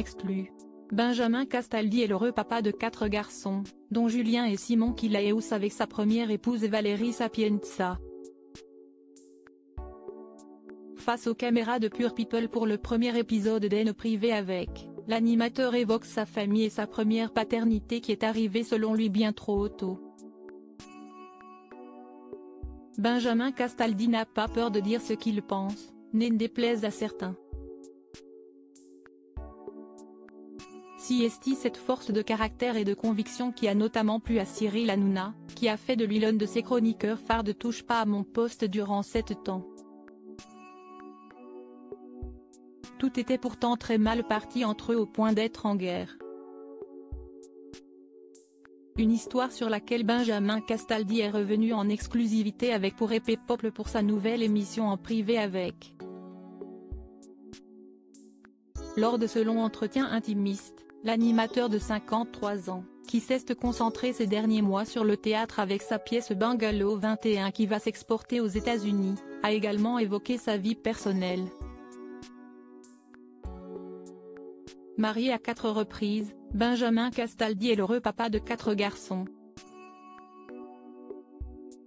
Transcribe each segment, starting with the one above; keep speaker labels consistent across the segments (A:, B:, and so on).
A: exclu. Benjamin Castaldi est l'heureux papa de 4 garçons, dont Julien et Simon qu'il a eus avec sa première épouse Valérie Sapienza. Face aux caméras de Pure People pour le premier épisode d'Haine privée avec, l'animateur évoque sa famille et sa première paternité qui est arrivée selon lui bien trop tôt. Benjamin Castaldi n'a pas peur de dire ce qu'il pense, ne déplaise à certains. Si est cette force de caractère et de conviction qui a notamment plu à Cyril Hanouna, qui a fait de lui l'un de ses chroniqueurs phares de Touche pas à mon poste durant 7 ans. Tout était pourtant très mal parti entre eux au point d'être en guerre. Une histoire sur laquelle Benjamin Castaldi est revenu en exclusivité avec pour épée Peuple pour sa nouvelle émission en privé avec. Lors de ce long entretien intimiste, l'animateur de 53 ans, qui s'est concentré ces derniers mois sur le théâtre avec sa pièce Bungalow 21 qui va s'exporter aux États-Unis, a également évoqué sa vie personnelle. Marié à 4 reprises, Benjamin Castaldi est l'heureux papa de 4 garçons.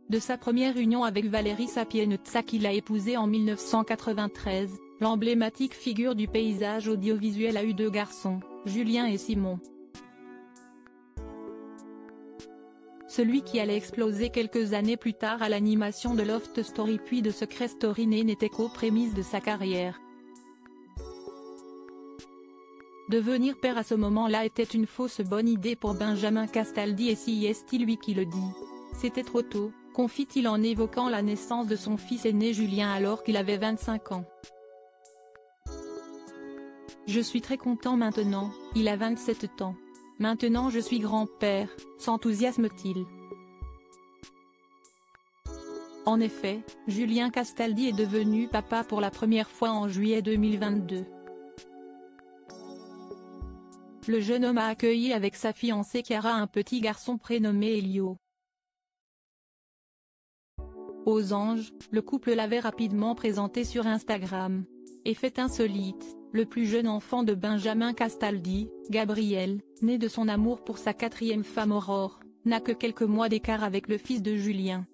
A: De sa première union avec Valérie Sapienza qu'il a épousée en 1993, l'emblématique figure du paysage audiovisuel a eu 2 garçons, Julien et Simon. Celui qui allait exploser quelques années plus tard à l'animation de Loft Story puis de Secret Story n'était qu'aux prémices de sa carrière. Devenir père à ce moment-là était une fausse bonne idée pour Benjamin Castaldi et si est lui qui le dit. C'était trop tôt, confie-t-il en évoquant la naissance de son fils aîné Julien alors qu'il avait 25 ans. Je suis très content maintenant, il a 27 ans. Maintenant je suis grand-père, s'enthousiasme-t-il. En effet, Julien Castaldi est devenu papa pour la première fois en juillet 2022. Le jeune homme a accueilli avec sa fiancée Chiara un petit garçon prénommé Elio. Aux anges, le couple l'avait rapidement présenté sur Instagram. Et fait insolite, le plus jeune enfant de Benjamin Castaldi, Gabriel, né de son amour pour sa 4e femme Aurore, n'a que quelques mois d'écart avec le fils de Julien.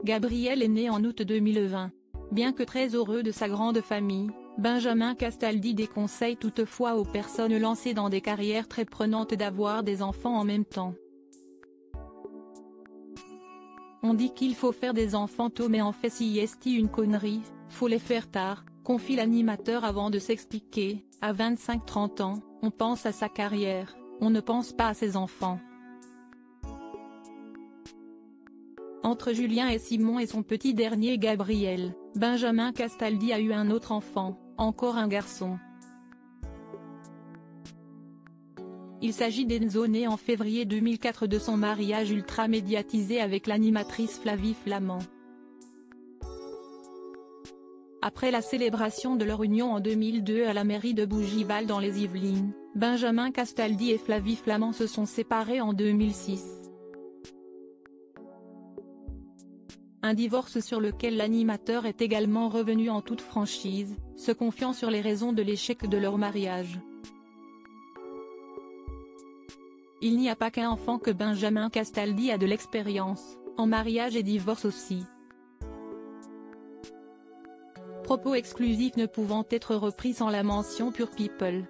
A: Gabriel est né en août 2020. Bien que très heureux de sa grande famille, Benjamin Castaldi déconseille toutefois aux personnes lancées dans des carrières très prenantes d'avoir des enfants en même temps. On dit qu'il faut faire des enfants tôt mais en fait si est une connerie, faut les faire tard, confie l'animateur avant de s'expliquer, à 25-30 ans, on pense à sa carrière, on ne pense pas à ses enfants. Entre Julien et Simon et son petit dernier Gabriel, Benjamin Castaldi a eu un autre enfant, encore un garçon. Il s'agit d'Enzo né en février 2004 de son mariage ultra médiatisé avec l'animatrice Flavie Flament. Après la célébration de leur union en 2002 à la mairie de Bougival dans les Yvelines, Benjamin Castaldi et Flavie Flament se sont séparés en 2006. Un divorce sur lequel l'animateur est également revenu en toute franchise, se confiant sur les raisons de l'échec de leur mariage. Il n'y a pas qu'un enfant que Benjamin Castaldi a de l'expérience, en mariage et divorce aussi. Propos exclusifs ne pouvant être repris sans la mention Pure People.